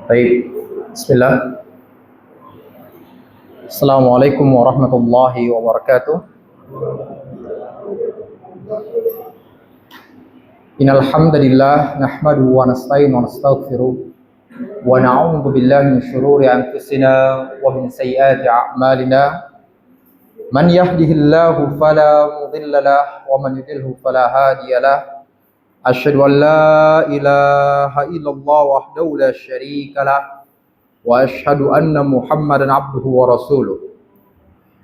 Baik, Bismillah. Assalamualaikum warahmatullahi wabarakatuh. Innal hamdalillah nahmaduhu wa nasta'inu wa nastaghfiruh wa na'udzu billahi min shururi anfusina wa min sayyiati a'malina. Man yahdihillahu fala mudilla lahu wa man yudlilhu fala hadiya lahu. Asyhadu an la ilaha illallah wahdahu la syarika lahu wa asyhadu anna Muhammadan abduhu wa rasuluh.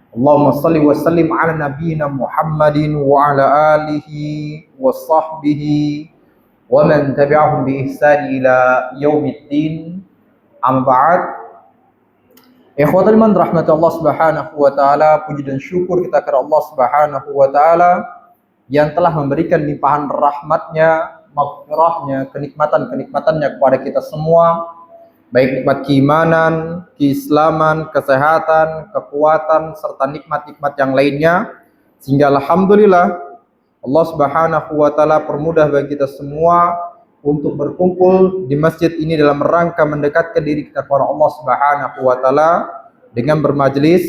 Allahumma salli wa sallim ala nabiyyina Muhammadin wa ala alihi wa sahbihi wa man tabi'ahum bi ihsan ila yaumiddin. Amma ba'd. Ikhwatul iman rahmati Allah Subhanahu wa taala, puji dan syukur kita kepada Allah Subhanahu wa taala yang telah memberikan limpahan rahmatnya, maghfirahnya, kenikmatan-kenikmatannya kepada kita semua, baik nikmat keimanan, keislaman, kesehatan, kekuatan, serta nikmat-nikmat yang lainnya, sehingga alhamdulillah Allah Subhanahu wa taala permudah bagi kita semua untuk berkumpul di masjid ini dalam rangka mendekatkan diri kita kepada Allah Subhanahu wa taala dengan bermajelis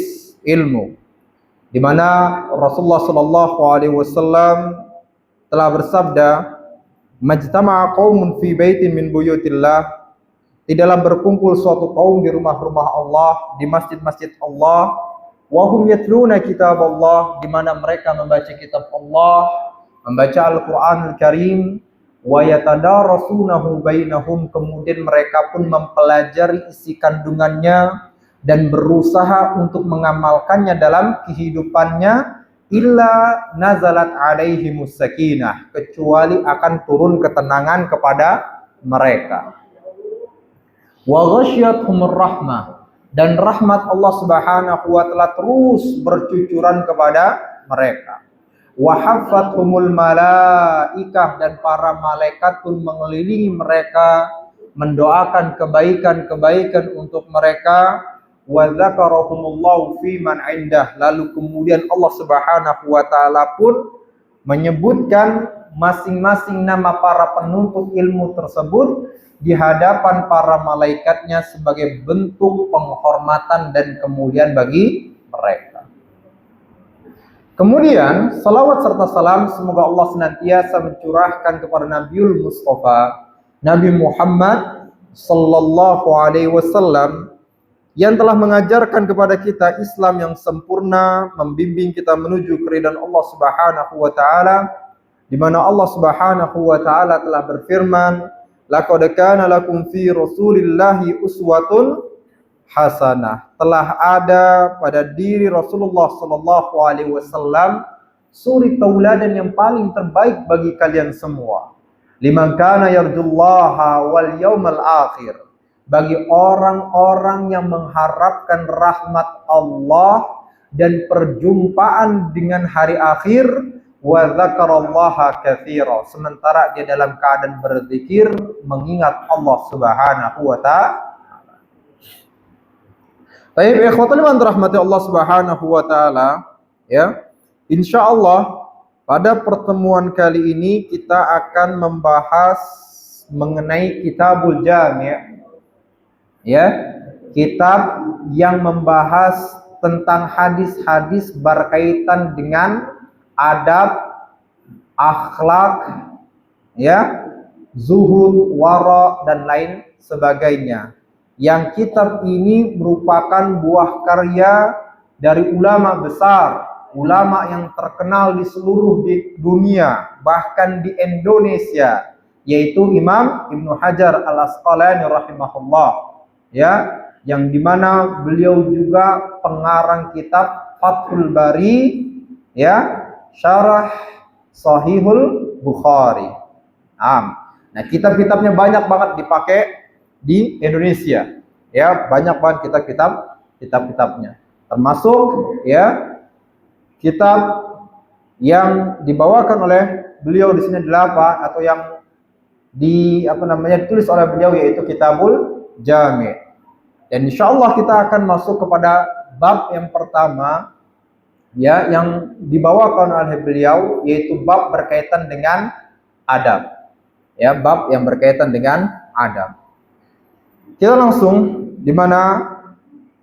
ilmu, di mana Rasulullah sallallahu alaihi wasallam telah bersabda, "Majtama'a qaumun fi baitin min buyutillah", tidaklah berkumpul suatu kaum di rumah-rumah Allah, di masjid-masjid Allah, wa hum yatluna kitab Allah, di mana mereka membaca kitab Allah, membaca Al-Qur'anul Karim, wa yatadarasunahu bainahum, kemudian mereka pun mempelajari isi kandungannya dan berusaha untuk mengamalkannya dalam kehidupannya, illa nazalat alaihimus sakinah, kecuali akan turun ketenangan kepada mereka. Wa ghasyiyatuhumur rahmah, dan rahmat Allah Subhanahu wa taala terus bercucuran kepada mereka. Wa haffathumul malaikah, dan para malaikat pun mengelilingi mereka, mendoakan kebaikan-kebaikan untuk mereka. Wa dzakarahumullahu fi man indah, lalu kemudian Allah Subhanahu wa taala pun menyebutkan masing-masing nama para penuntut ilmu tersebut di hadapan para malaikatnya sebagai bentuk penghormatan dan kemuliaan bagi mereka. Kemudian salawat serta salam semoga Allah senantiasa mencurahkan kepada Nabiul Mustafa, Nabi Muhammad sallallahu alaihi wasallam, yang telah mengajarkan kepada kita Islam yang sempurna, membimbing kita menuju keridhaan Allah Subhanahu wa taala, di mana Allah Subhanahu wa taala telah berfirman, "Laqad kana lakum fi Rasulillahi uswatun hasanah." Telah ada pada diri Rasulullah sallallahu alaihi wasallam suri tauladan yang paling terbaik bagi kalian semua. Liman kana yarjullaha wal yaumal akhir, bagi orang-orang yang mengharapkan rahmat Allah dan perjumpaan dengan hari akhir, wa dzakarallaha katsira, sementara dia dalam keadaan berzikir mengingat Allah Subhanahu wa taala. Baik, ikhwatul iman rahmati Allah Subhanahu wa taala, ya. Insyaallah pada pertemuan kali ini kita akan membahas mengenai Kitabul Jami', ya, kitab yang membahas tentang hadis-hadis berkaitan dengan adab, akhlak, ya, zuhud, wara, dan lain sebagainya. Yang kitab ini merupakan buah karya dari ulama besar, ulama yang terkenal di seluruh dunia, bahkan di Indonesia, yaitu Imam Ibnu Hajar Al-Asqalani rahimahullah, ya, yang dimana beliau juga pengarang kitab Fathul Bari, ya, Syarah Sahihul Bukhari. Nah, kitab-kitabnya banyak banget dipakai di Indonesia, ya, banyak banget kitab-kitabnya, termasuk, ya, kitab yang dibawakan oleh beliau di sini adalah apa, atau yang ditulis oleh beliau, yaitu Kitabul Jami'. Dan insyaallah kita akan masuk kepada bab yang pertama, ya yang dibawakan oleh beliau, yaitu bab berkaitan dengan adab. Ya, bab yang berkaitan dengan adab. Kita langsung di mana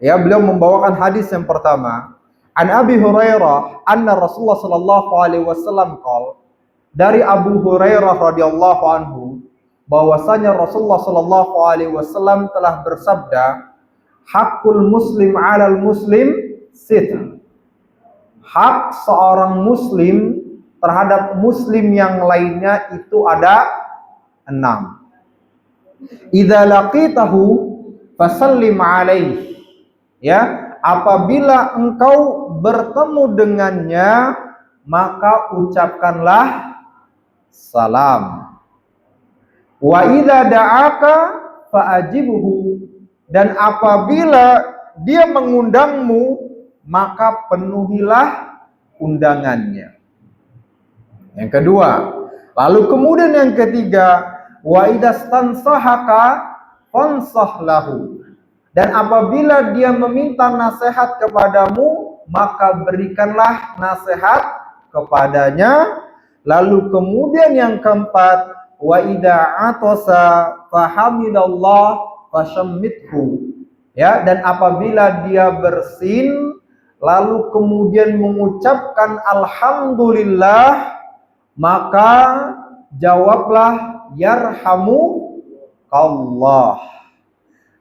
ya beliau membawakan hadis yang pertama. An Abi Hurairah anna Rasulullah sallallahu alaihi wasallam qala, dari Abu Hurairah radhiyallahu anhu bahwasanya Rasulullah sallallahu alaihi wasallam telah bersabda, hakul muslim 'alal muslim sit. Hak seorang muslim terhadap muslim yang lainnya itu ada 6. Idza laqitahu fasallim alaihi. Ya, apabila engkau bertemu dengannya, maka ucapkanlah salam. Wa idza da'aka fa'ajibhu, dan apabila dia mengundangmu, maka penuhilah undangannya. Yang kedua, lalu kemudian yang ketiga, wa idastansahaka fansah lahu, dan apabila dia meminta nasihat kepadamu, maka berikanlah nasihat kepadanya. Lalu kemudian yang keempat, wa idza atasa fahamidallah fashammithu, ya, dan apabila dia bersin lalu kemudian mengucapkan alhamdulillah, maka jawablah yarhamu Allah.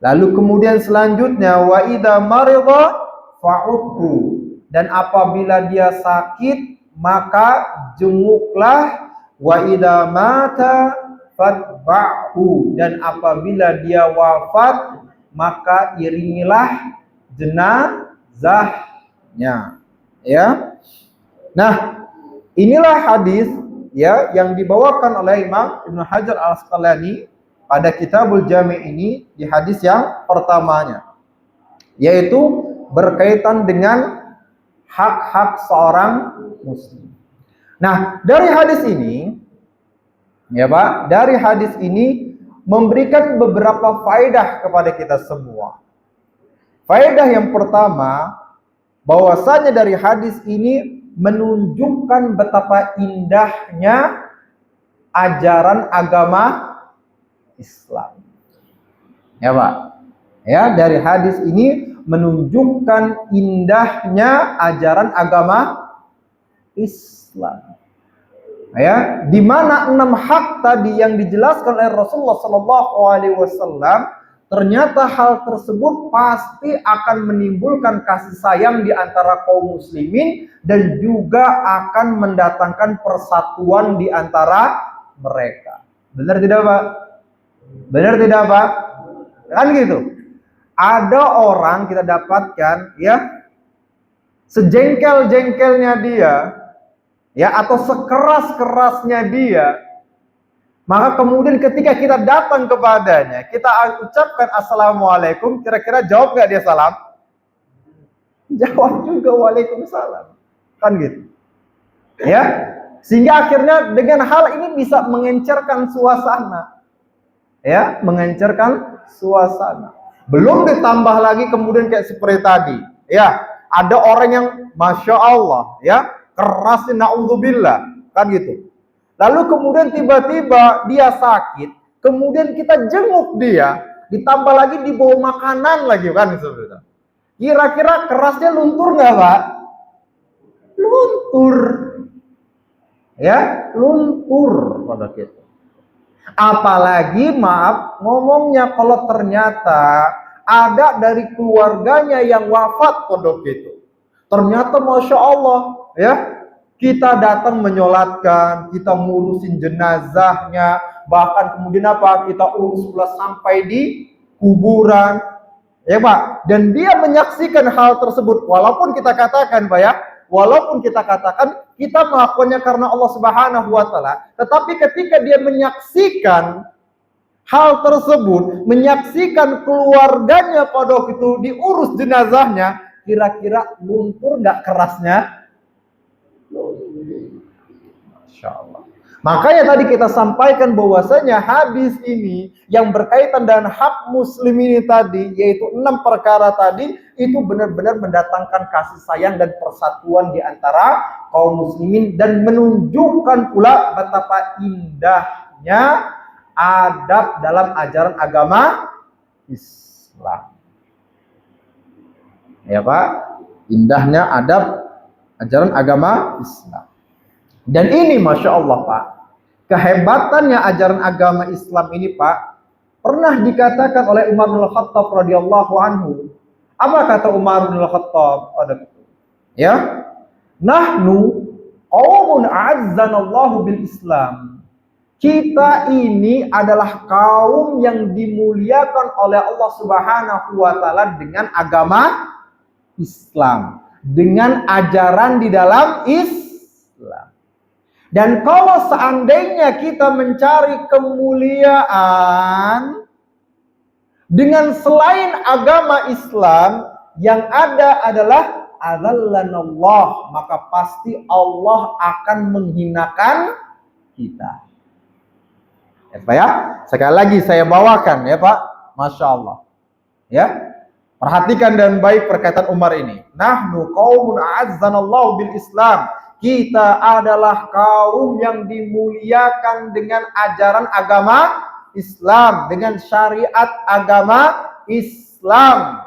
Lalu kemudian selanjutnya, wa idza marida fa'udhu, dan apabila dia sakit maka jenguklah. Wa idza mata fatba'hu, dan apabila dia wafat maka iringilah jenazahnya. Ya. Nah, inilah hadis ya yang dibawakan oleh Imam Ibnu Hajar Al-Asqalani pada Kitabul Jami' ini di hadis yang pertamanya, yaitu berkaitan dengan hak-hak seorang muslim. Nah, dari hadis ini ya Pak, dari hadis ini memberikan beberapa faedah kepada kita semua. Faedah yang pertama, bahwasanya dari hadis ini menunjukkan betapa indahnya ajaran agama Islam. Ya Pak. Ya, dari hadis ini menunjukkan indahnya ajaran agama Islam. Ya, di mana 6 hak tadi yang dijelaskan oleh Rasulullah SAW, ternyata hal tersebut pasti akan menimbulkan kasih sayang di antara kaum muslimin dan juga akan mendatangkan persatuan di antara mereka. Benar tidak Pak? Benar tidak Pak? Kan gitu. Ada orang kita dapatkan ya, sejengkel-jengkelnya dia, ya, atau sekeras-kerasnya dia, maka kemudian ketika kita datang kepadanya, kita ucapkan assalamualaikum, kira-kira jawab nggak dia salam? Jawab juga waalaikumsalam, kan gitu. Ya, sehingga akhirnya dengan hal ini bisa mengencerkan suasana, ya, mengencerkan suasana. Belum ditambah lagi kemudian kayak seperti tadi, ya, ada orang yang masya Allah, ya, kerasnya na'udzubillah, kan gitu. Lalu kemudian tiba-tiba dia sakit, kemudian kita jenguk dia, ditambah lagi dibawa makanan lagi, kan seperti itu. Kira-kira kerasnya luntur nggak Pak? Luntur, ya, luntur pada kita. Apalagi maaf ngomongnya kalau ternyata ada dari keluarganya yang wafat pada itu. Ternyata masya Allah, ya, kita datang menyolatkan, kita ngurusin jenazahnya, bahkan kemudian apa, kita urus pula sampai di kuburan, ya Pak. Dan dia menyaksikan hal tersebut, walaupun kita katakan Pak ya, walaupun kita katakan kita melakukannya karena Allah Subhanahu wa Ta'ala, tetapi ketika dia menyaksikan hal tersebut, menyaksikan keluarganya pada waktu itu diurus jenazahnya, kira-kira luntur nggak kerasnya? Masya Allah. Makanya tadi kita sampaikan bahwasanya hadis ini yang berkaitan dengan hak muslim ini tadi, yaitu 6 perkara tadi, itu benar-benar mendatangkan kasih sayang dan persatuan di antara kaum muslimin dan menunjukkan pula betapa indahnya adab dalam ajaran agama Islam. Ya Pak, indahnya adab ajaran agama Islam. Dan ini Masya Allah Pak, kehebatannya ajaran agama Islam ini Pak, pernah dikatakan oleh Umar bin Khattab radhiyallahu anhu. Apa kata Umar bin Khattab? Ya, nahnu qaumun a'azzanallahu bil Islam. Kita ini adalah kaum yang dimuliakan oleh Allah Subhanahu wa taala dengan agama Islam, dengan ajaran di dalam Islam. Dan kalau seandainya kita mencari kemuliaan dengan selain agama Islam, yang ada adalah adzallanallah, maka pasti Allah akan menghinakan kita. Ya Pak ya, sekali lagi saya bawakan ya Pak, Masya Allah. Ya, perhatikan dan baik perkataan Umar ini. Nahnu qaumun a'azzanallahu bil Islam. Kita adalah kaum yang dimuliakan dengan ajaran agama Islam, dengan syariat agama Islam.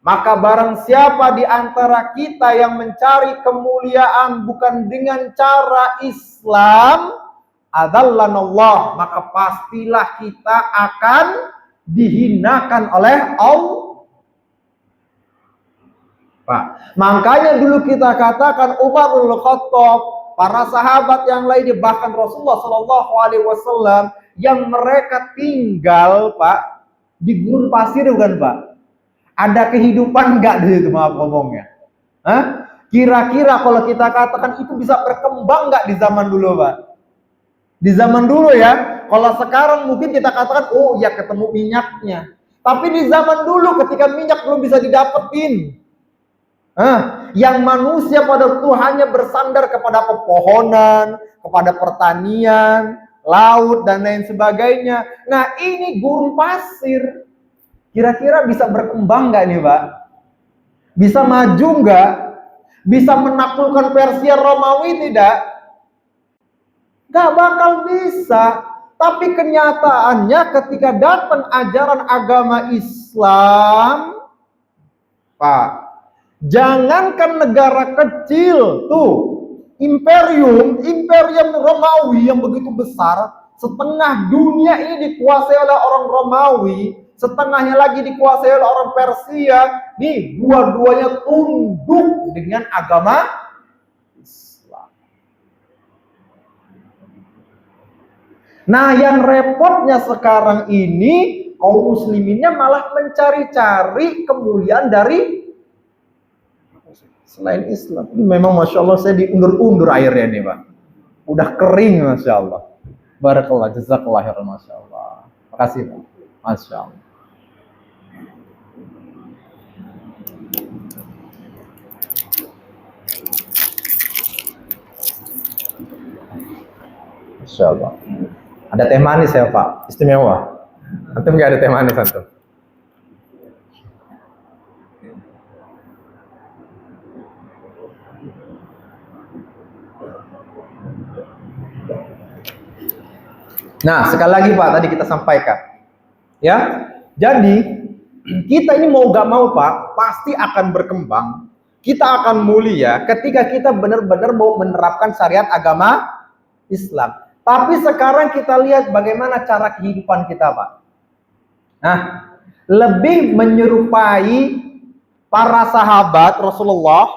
Maka barang siapa di antara kita yang mencari kemuliaan bukan dengan cara Islam, adzallanallah, maka pastilah kita akan dihinakan oleh Allah. Pak, makanya dulu kita katakan Umar bin Khattab, para sahabat yang lainnya, bahkan Rasulullah Shallallahu Alaihi Wasallam yang mereka tinggal Pak di gurun pasir, bukan Pak? Ada kehidupan nggak di situ, maaf ngomongnya? Hah? Kira-kira kalau kita katakan itu bisa berkembang nggak di zaman dulu Pak? Di zaman dulu ya, kalau sekarang mungkin kita katakan oh ya ketemu minyaknya, tapi di zaman dulu ketika minyak belum bisa didapetin. Yang manusia pada waktu hanya bersandar kepada pepohonan, kepada pertanian, laut dan lain sebagainya. Nah ini gurun pasir, kira-kira bisa berkembang nggak nih Pak? Bisa maju nggak? Bisa menaklukkan Persia Romawi tidak? Nggak bakal bisa. Tapi kenyataannya ketika datang ajaran agama Islam, Pak, jangankan negara kecil, tuh imperium Romawi yang begitu besar, setengah dunia ini dikuasai oleh orang Romawi, setengahnya lagi dikuasai oleh orang Persia. Nih, dua-duanya tunduk dengan agama Islam. Nah, yang repotnya sekarang ini, kaum musliminnya malah mencari-cari kemuliaan dari selain Islam. Ini memang Masya Allah, saya diundur-undur airnya nih Pak. Udah kering Masya Allah. Barakallah, jazakallah khairan Masya Allah. Makasih Pak. Masya Allah. Masya Allah. Ada teh manis ya Pak, istimewa. Antum nggak ada teh manis antum? Nah, sekali lagi Pak, tadi kita sampaikan. Ya, jadi kita ini mau gak mau Pak, pasti akan berkembang. Kita akan mulia ketika kita benar-benar mau menerapkan syariat agama Islam. Tapi sekarang kita lihat bagaimana cara kehidupan kita Pak. Nah, lebih menyerupai para sahabat Rasulullah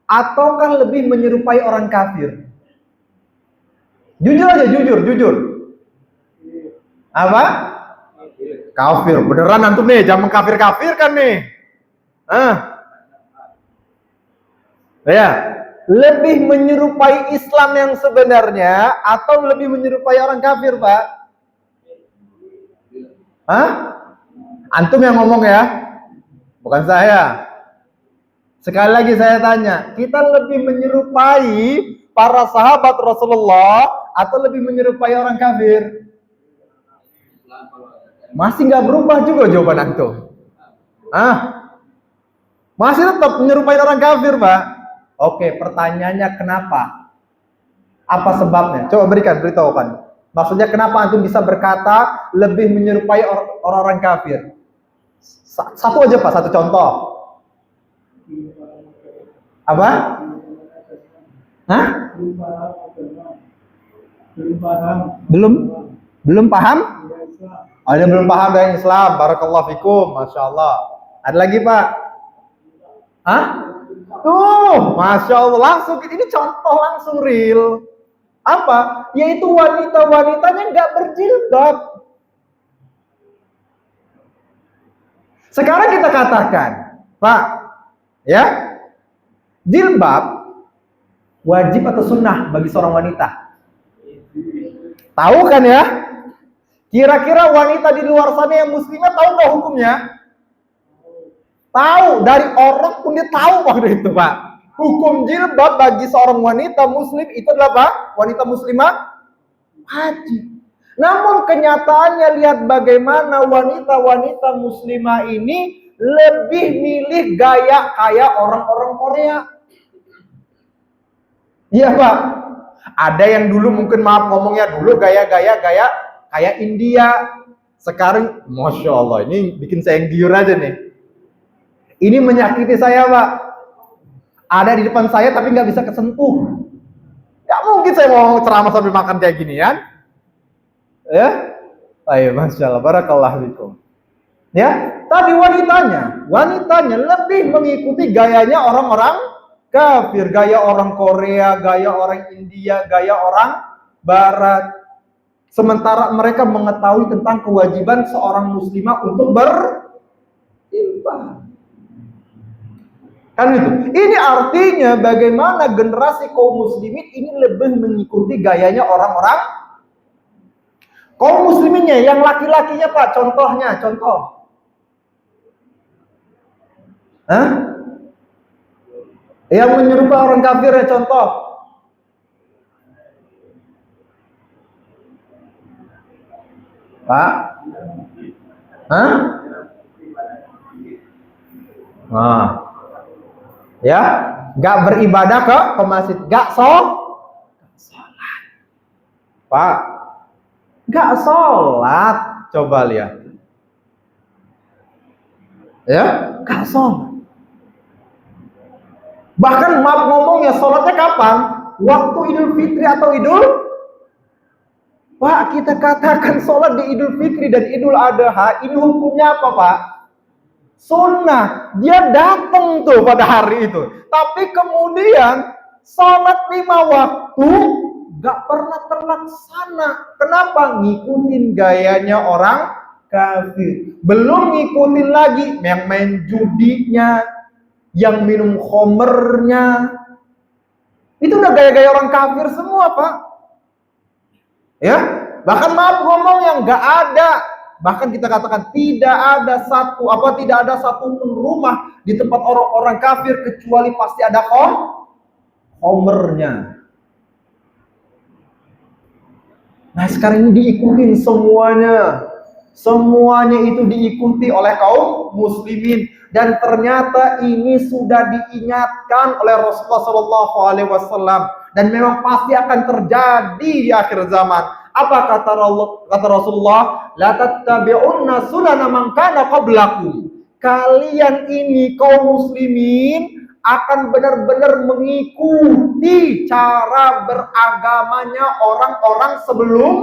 ataukah lebih menyerupai orang kafir? Jujur aja, jujur. Apa? Kafir. Beneran antum nih, jangan mengkafir-kafir kan nih. Ya, lebih menyerupai Islam yang sebenarnya atau lebih menyerupai orang kafir, Pak? Antum yang ngomong ya, bukan saya. Sekali lagi saya tanya, kita lebih menyerupai para sahabat Rasulullah atau lebih menyerupai orang kafir? Masih nggak berubah juga jawaban antum. Masih tetap menyerupai orang kafir, Pak. Oke, pertanyaannya kenapa? Apa sebabnya? Coba beritahukan. Maksudnya kenapa antum bisa berkata lebih menyerupai orang-orang kafir? Satu aja, Pak, satu contoh. Apa? Hah? Belum paham? Ada belum paham dari Islam. Barakallahu fikum. Masya Allah. Ada lagi, Pak? Hah? Masya Allah. Langsung, ini contoh langsung real. Apa? Yaitu wanita-wanitanya nggak berjilbab. Sekarang kita katakan, Pak, ya, jilbab wajib atau sunnah bagi seorang wanita? Tahu kan ya? Kira-kira wanita di luar sana yang muslimah tahu nggak hukumnya? Tahu, dari orang pun dia tahu waktu itu, Pak. Hukum jilbab bagi seorang wanita muslim itu adalah apa? Wanita muslimah wajib. Namun kenyataannya lihat bagaimana wanita-wanita muslimah ini lebih milih gaya kayak orang-orang Korea. Iya, Pak. Ada yang dulu mungkin ngomongnya dulu gaya kayak India. Sekarang Masya Allah, ini bikin saya giur aja nih. Ini menyakiti saya, Pak. Ada di depan saya tapi nggak bisa kesentuh. Gak mungkin saya mau ceramah sambil makan kayak gini kan? Ya? Ayo, Masya Allah, barakallahu fikum. Ya, tapi wanitanya lebih mengikuti gayanya orang-orang kafir, gaya orang Korea, gaya orang India, gaya orang Barat. Sementara mereka mengetahui tentang kewajiban seorang muslimah untuk berjilbab. Kan itu. Ini artinya bagaimana generasi kaum muslimin ini lebih mengikuti gayanya orang-orang kaum musliminnya, yang laki-lakinya, Pak, contoh. Yang menyerupai orang kafir ya, contoh. Pak? Ya, nggak beribadah ke masjid, nggak sholat, Pak, nggak sholat, coba lihat, ya, nggak sholat. Bahkan maaf ngomongnya, sholatnya kapan? Waktu Idul Fitri atau Pak, kita katakan sholat di Idul Fitri dan Idul Adha, ini hukumnya apa, Pak? Sunnah. Dia datang tuh pada hari itu. Tapi kemudian sholat 5 waktu gak pernah terlaksana. Kenapa? Ngikutin gayanya orang kafir. Belum ngikutin lagi yang main judinya, yang minum khamrnya. Itu udah gaya-gaya orang kafir semua, Pak. Ya, bahkan maaf ngomong yang gak ada. Bahkan kita katakan tidak ada satu pun rumah di tempat orang-orang kafir kecuali pasti ada khamrnya. Nah, sekarang ini diikutin semuanya. Semuanya itu diikuti oleh kaum muslimin, dan ternyata ini sudah diingatkan oleh Rasulullah SAW, dan memang pasti akan terjadi di akhir zaman. Apa kata Rasulullah? La tattabi'unna sunana man kana qablakum. Kalian ini kaum muslimin akan benar-benar mengikuti cara beragamanya orang-orang sebelum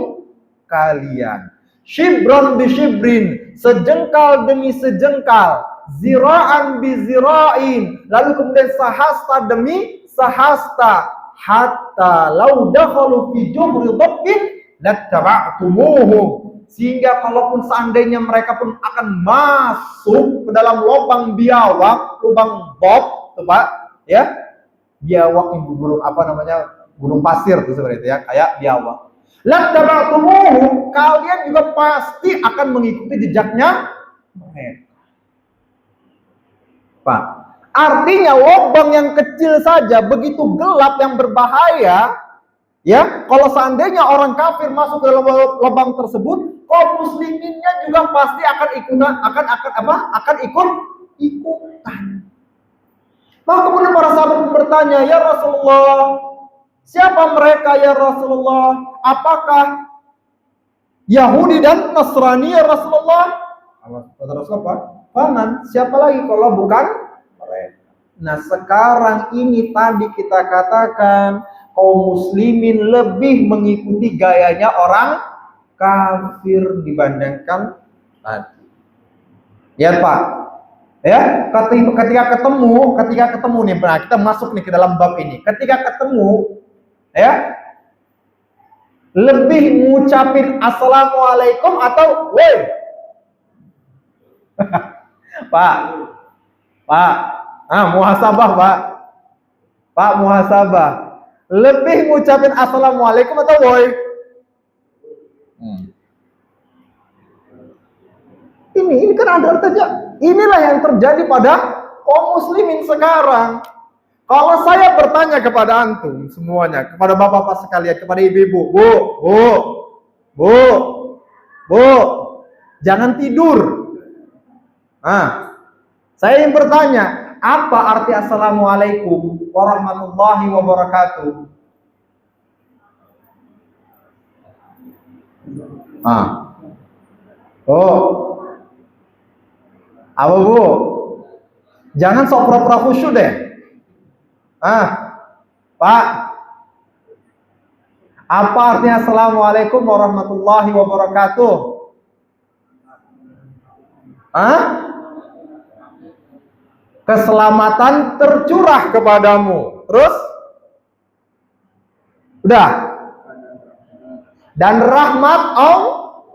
kalian. Shibran bi shibrin, sejengkal demi sejengkal, zira'an bi zira'in, lalu kemudian sahasta demi sahasta, hatta law dakhalu fi juhri dhabbin lattaba'tumuhum, sehingga kalaupun seandainya mereka pun akan masuk ke dalam lubang biawak, lubang bob, tuh Pak, ya, biawak yang gunung pasir tuh seperti itu ya, kayak biawak. Lattaba'tumuhum, kalian juga pasti akan mengikuti jejaknya mereka. Pak, artinya lubang yang kecil saja begitu gelap yang berbahaya, Ya, kalau seandainya orang kafir masuk ke dalam lubang tersebut, kaum musliminnya juga pasti akan ikutan. Maka kemudian para sahabat bertanya, ya Rasulullah, siapa mereka ya Rasulullah? Apakah Yahudi dan Nasrani ya Rasulullah? Kata Rasulullah apa? Faman, siapa lagi kalau bukan mereka? Nah sekarang ini tadi kita katakan kaum muslimin lebih mengikuti gayanya orang kafir dibandingkan tadi. Ya Pak, ya ketika ketemu nih, nah kita masuk nih ke dalam bab ini. Ketika ketemu, ya lebih ngucapin assalamualaikum atau woi. Pak, muhasabah Pak muhasabah. Lebih ngucapin assalamualaikum atau woi? Ini kan ada artinya. Inilah yang terjadi pada kaum muslimin sekarang. Kalau saya bertanya kepada antum semuanya, kepada bapak-bapak sekalian, kepada ibu-ibu, Bu, jangan tidur. Saya ingin bertanya, apa arti assalamualaikum warahmatullahi wabarakatuh? Apa Bu? Jangan sok pura-pura khusyuk deh. Pak, apa artinya assalamualaikum warahmatullahi wabarakatuh? Keselamatan tercurah kepadamu. Terus? Udah. Dan rahmat Allah.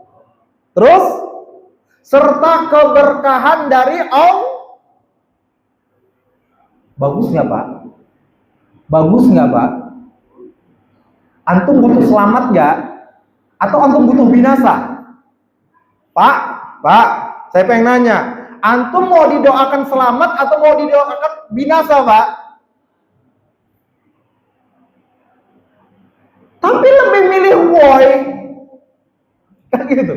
Terus? Serta keberkahan dari Allah. Bagus nggak Pak? Bagus nggak Pak? Antum butuh selamat nggak? Atau antum butuh binasa? Pak, saya pengen nanya, antum mau didoakan selamat atau mau didoakan binasa Pak? Tapi lebih milih woi, kan gitu.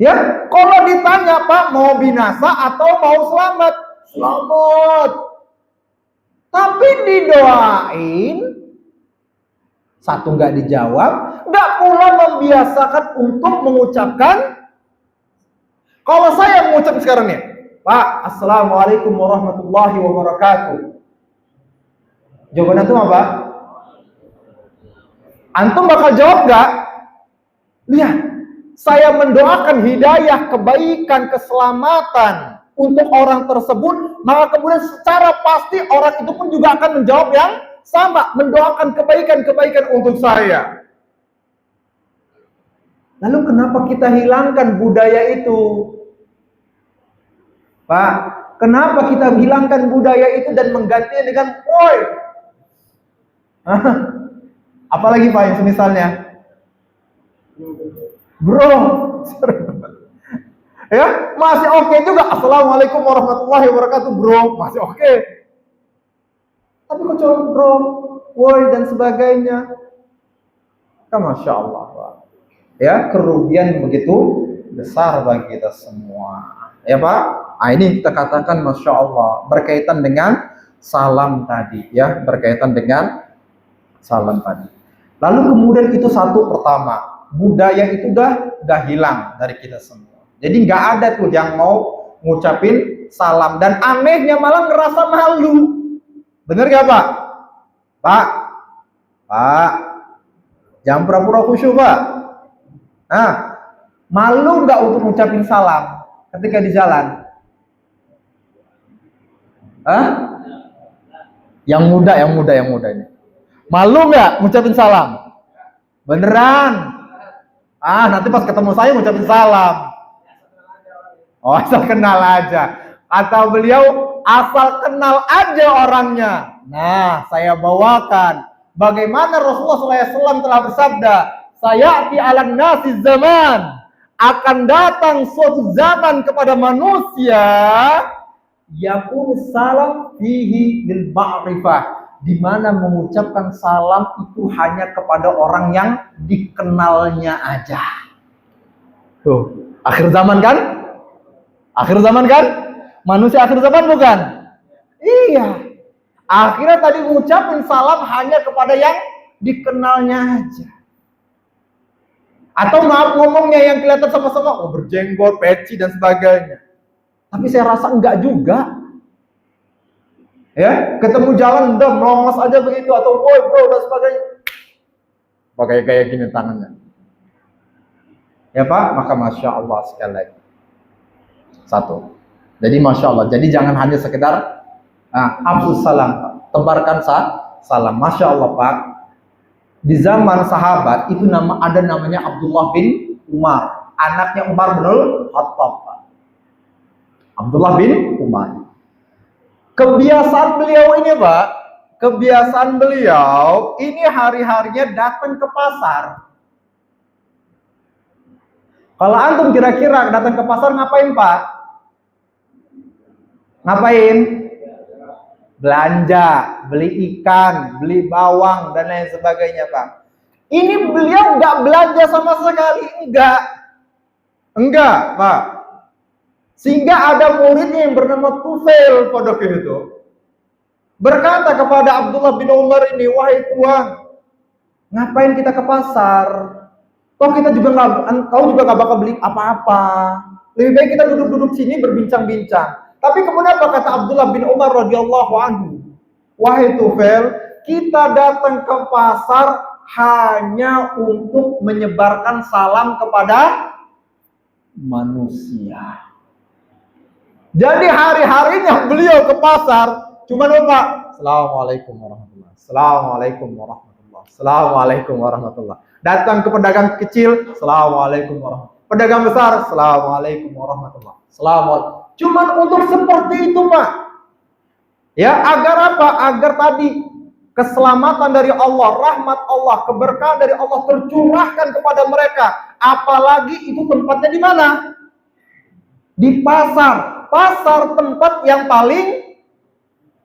Ya, kalau ditanya Pak mau binasa atau mau selamat? Selamat. Tapi didoain, satu nggak dijawab, nggak pula membiasakan untuk mengucapkan. Kalau saya mengucap sekarang nih, Pak, assalamualaikum warahmatullahi wabarakatuh. Jawaban antum apa? Antum bakal jawab nggak? Lihat, saya mendoakan hidayah, kebaikan, keselamatan untuk orang tersebut, maka kemudian secara pasti orang itu pun juga akan menjawab yang sama, mendoakan kebaikan-kebaikan untuk saya. Lalu kenapa kita hilangkan budaya itu? Pak, kenapa kita hilangkan budaya itu dan menggantinya dengan woi? Apalagi Pak yang semisalnya? Bro. Ya, masih oke juga. Assalamualaikum warahmatullahi wabarakatuh, bro. Masih oke. Tapi kok cuma bro, woi dan sebagainya. Kan Masya Allah, Pak. Ya, kerugian begitu besar bagi kita semua. Ya Pak, ini kita katakan Masya Allah. Berkaitan dengan salam tadi. Ya, berkaitan dengan salam tadi. Lalu kemudian itu satu pertama. Budaya itu udah hilang dari kita semua. Jadi nggak ada tuh yang mau ngucapin salam. Dan anehnya malah ngerasa malu. Bener gak Pak? Pak, jangan pura-pura khusyuk Pak. Malu nggak untuk ngucapin salam ketika di jalan? Yang muda ini. Malu nggak ngucapin salam? Beneran? Nanti pas ketemu saya ngucapin salam. Oh, asal kenal aja. Kata beliau, asal kenal aja orangnya. Nah, saya bawakan bagaimana Rasulullah SAW telah bersabda, sayati alan nasi zaman, akan datang suatu zaman kepada manusia, yakun salam fihi lil ma'rifah, di mana mengucapkan salam itu hanya kepada orang yang dikenalnya aja. Tuh, akhir zaman kan? Akhir zaman kan? Manusia akhir zaman bukan? Iya. Akhirnya tadi mengucapkan salam hanya kepada yang dikenalnya aja. Atau maaf ngomongnya yang kelihatan sama-sama, berjenggot, peci dan sebagainya. Tapi saya rasa enggak juga. Ya, ketemu jalan udah melongos aja begitu atau boy bro dan sebagainya. Pakai kayak gini tangannya. Ya Pak, maka Masya Allah sekali lagi. Satu. Jadi Masya Allah. Jadi jangan hanya sekedar absus salam, tebarkan salam. Masya Allah Pak. Di zaman sahabat itu ada namanya Abdullah bin Umar, anaknya Umar bin Khattab. Abdullah bin Umar. Kebiasaan beliau ini Pak, kebiasaan beliau ini hari-harinya datang ke pasar. Kalau antum kira-kira datang ke pasar ngapain Pak? Ngapain? Belanja, beli ikan, beli bawang dan lain sebagainya Pak. Ini beliau nggak belanja sama sekali, enggak Pak. Sehingga ada muridnya yang bernama Tufail pada waktu itu berkata kepada Abdullah bin Umar ini, wahai Tuhan, ngapain kita ke pasar? Toh kita juga kau juga nggak bakal beli apa-apa. Lebih baik kita duduk-duduk sini berbincang-bincang. Tapi kemudian apa kata Abdullah bin Umar radhiyallahu anhu? Wahai Tufail, kita datang ke pasar hanya untuk menyebarkan salam kepada manusia. Jadi hari-harinya beliau ke pasar cuma lupa Assalamualaikum warahmatullahi wabarakatuh. Assalamualaikum warahmatullahi wabarakatuh. Assalamualaikum warahmatullahi wabarakatuh. Datang ke pedagang kecil, Assalamualaikum warahmatullahi wabarakatuh. Pedagang besar, Assalamualaikum warahmatullahi wabarakatuh. Assalamualaikum. Cuma untuk seperti itu Pak. Ya, agar apa? Agar tadi keselamatan dari Allah, rahmat Allah, keberkahan dari Allah tercurahkan kepada mereka. Apalagi itu tempatnya di mana? Di pasar. Pasar tempat yang paling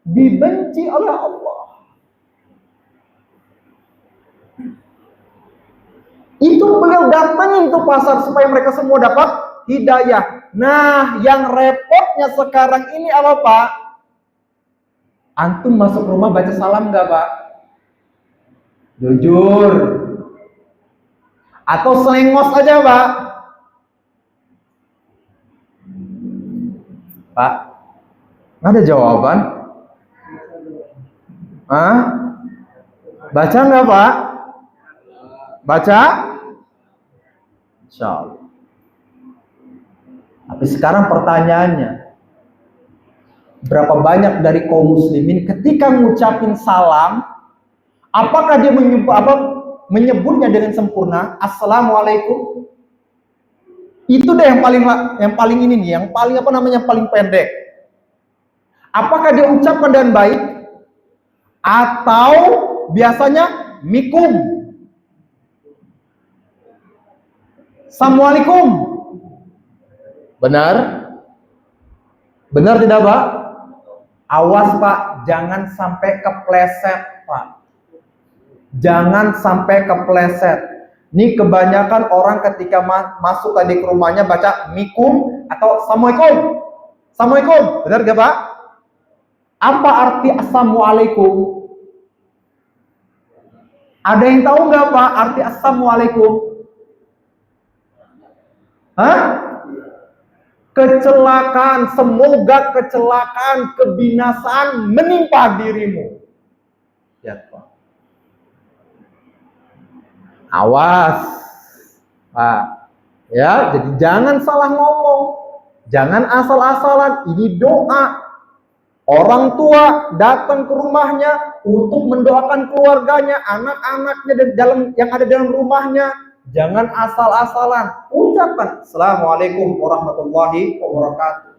dibenci oleh Allah. Itu beliau datangin ke pasar supaya mereka semua dapat hidayah. Nah, yang repotnya sekarang ini apa Pak? Antum masuk rumah baca salam nggak Pak? Jujur. Atau selengos aja Pak? Pak, nggak ada jawaban? Hah? Baca nggak Pak? Baca? Insya Allah. Tapi sekarang pertanyaannya, berapa banyak dari kaum muslimin ketika mengucapin salam, apakah dia menyebutnya dengan sempurna? Assalamualaikum. Itu deh yang paling ini nih, yang paling paling pendek. Apakah dia ucapkan dengan baik atau biasanya mikum? Assalamualaikum. Benar? Benar tidak Pak? Awas Pak, jangan sampai kepleset Pak. Jangan sampai kepleset. Ini kebanyakan orang ketika masuk tadi ke rumahnya baca mikum atau assalamualaikum. Assalamualaikum, benar gak Pak? Apa arti assalamualaikum? Ada yang tahu nggak Pak arti assalamualaikum? Hah? Kecelakaan, semoga kecelakaan, kebinasaan menimpa dirimu. Ya Pak. Awas, Pak. Ya, jadi jangan salah ngomong, jangan asal-asalan. Ini doa. Orang tua datang ke rumahnya untuk mendoakan keluarganya, anak-anaknya yang ada dalam rumahnya. Jangan asal-asalan. Ucapkan Assalamualaikum warahmatullahi wabarakatuh.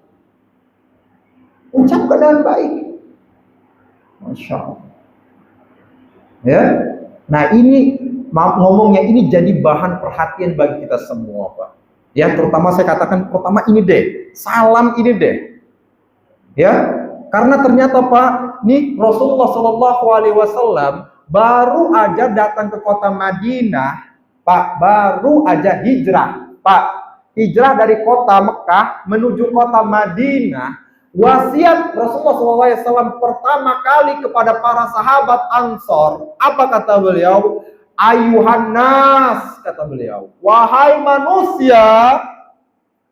Ucapkan dengan baik. Masya Allah. Ya. Nah ini ngomongnya ini jadi bahan perhatian bagi kita semua Pak. Ya terutama saya katakan pertama ini deh. Salam ini deh. Ya. Karena ternyata Pak, nih Rasulullah Shallallahu Alaihi Wasallam baru aja datang ke kota Madinah, Pak, baru aja hijrah, Pak, hijrah dari kota Mekah menuju kota Madinah. Wasiat Rasulullah SAW pertama kali kepada para sahabat Ansor, apa kata beliau? Ayuhan nas, kata beliau, wahai manusia,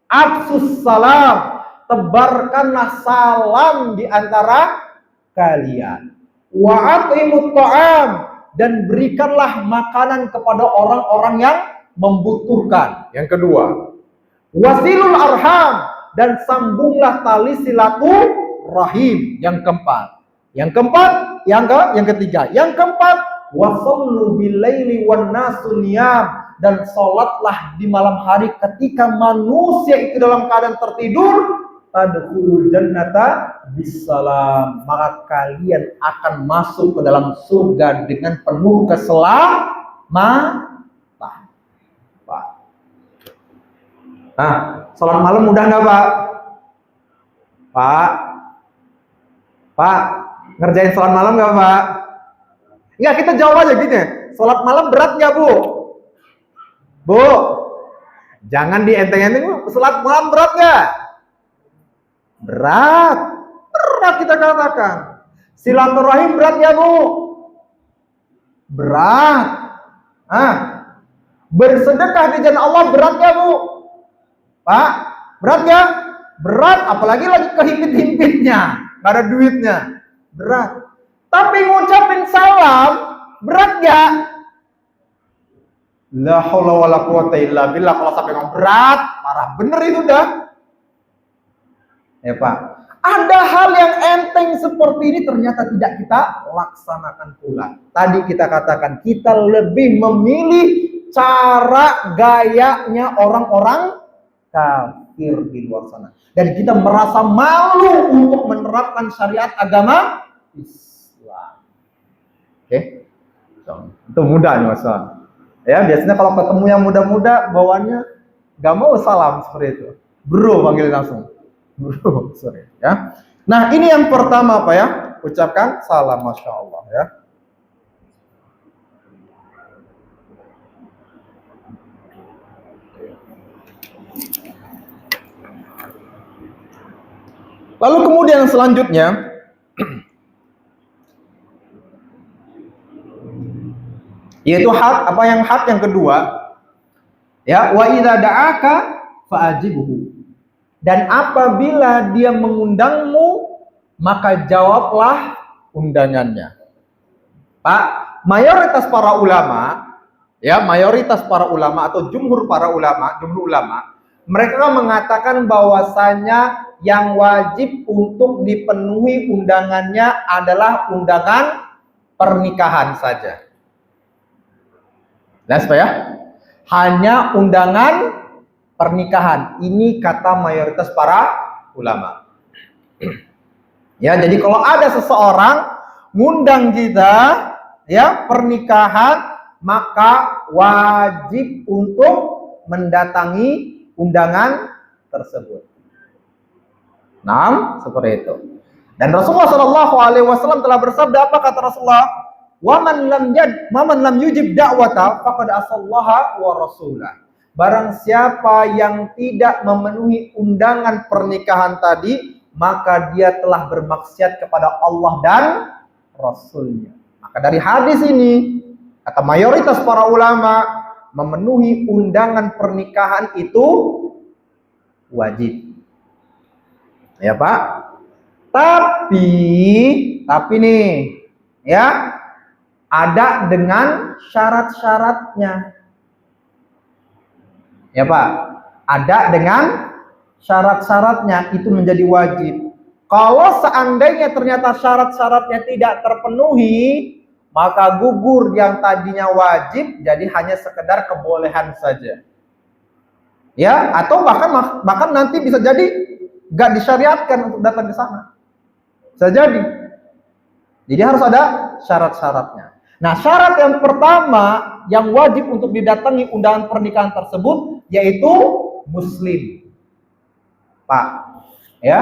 afsus salam, tebarkanlah salam di antara kalian. Wa atimut ta'am, dan berikanlah makanan kepada orang-orang yang membutuhkan. Yang kedua, wasilul arham, dan sambunglah tali silaturahim. Yang keempat, yang ketiga, yang keempat, wasallu bilaili wan nasu niyam, dan sholatlah di malam hari ketika manusia itu dalam keadaan tertidur. Tadkhulul jannata bisalam, maka kalian akan masuk ke dalam surga dengan penuh keselamatan. Nah, sholat malam mudah nggak Pak? Pak, ngerjain sholat malam nggak Pak? Enggak, kita jawab aja gini. Sholat malam berat nggak Bu? Jangan dienteng-enteng. Sholat malam berat nggak? Berat kita katakan. Silaturahim berat nggak Bu? Berat. Bersedekah di jalan Allah berat nggak Bu? Pak, berat gak? Berat, apalagi lagi kehimpit-himpitnya, gak ada duitnya, berat. Tapi ngucapin salam, berat gak? La haula wala quwata illa billah. Kalau sampai ngomong berat, marah bener itu dah. Ya Pak, ada hal yang enteng seperti ini ternyata tidak kita laksanakan pula. Tadi kita katakan kita lebih memilih cara gayanya orang-orang kafir di luar sana, dan kita merasa malu untuk menerapkan syariat agama Islam. Oke, itu mudah nih Mas. Ya, biasanya kalau ketemu yang muda-muda bawaannya gak mau salam seperti itu, bro, panggil langsung bro, sorry ya. Nah, ini yang pertama Pak ya, ucapkan salam, masya Allah ya. Lalu kemudian selanjutnya yaitu hak yang kedua ya, wa idza da'aka fa'ajibhu, dan apabila dia mengundangmu maka jawablah undangannya. Pak, mayoritas para ulama atau jumhur ulama mereka mengatakan bahwasanya yang wajib untuk dipenuhi undangannya adalah undangan pernikahan saja. Jelas Pak ya? Hanya undangan pernikahan. Ini kata mayoritas para ulama. Ya, jadi kalau ada seseorang ngundang kita ya pernikahan, maka wajib untuk mendatangi undangan tersebut. Nah, seperti itu. Dan Rasulullah Shallallahu Alaihi Wasallam telah bersabda, apa kata Rasulullah? Waman lam yujib da'wata faqad asallaha wa rasulah. Barang siapa yang tidak memenuhi undangan pernikahan tadi, maka dia telah bermaksiat kepada Allah dan Rasulnya. Maka dari hadis ini, kata mayoritas para ulama, memenuhi undangan pernikahan itu wajib. Ya Pak, tapi nih ya, ada dengan syarat-syaratnya. Ya Pak, ada dengan syarat-syaratnya, itu menjadi wajib. Kalau seandainya ternyata syarat-syaratnya tidak terpenuhi, maka gugur yang tadinya wajib jadi hanya sekedar kebolehan saja. Ya, atau bahkan nanti bisa jadi gak disyariatkan untuk datang ke sana. Bisa jadi. Jadi harus ada syarat-syaratnya. Nah, syarat yang pertama yang wajib untuk didatangi undangan pernikahan tersebut yaitu muslim. Pak, ya.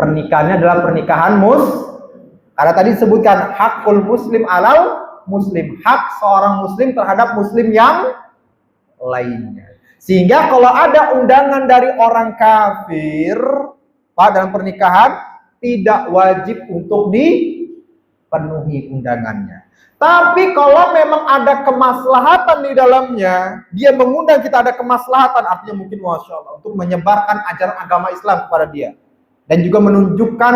Pernikahannya adalah pernikahan karena tadi disebutkan hakul muslim alal muslim, hak seorang muslim terhadap muslim yang lainnya. Sehingga kalau ada undangan dari orang kafir, Pak, dalam pernikahan tidak wajib untuk dipenuhi undangannya. Tapi kalau memang ada kemaslahatan di dalamnya, dia mengundang kita ada kemaslahatan, artinya mungkin Masya Allah, untuk menyebarkan ajaran agama Islam kepada dia. Dan juga menunjukkan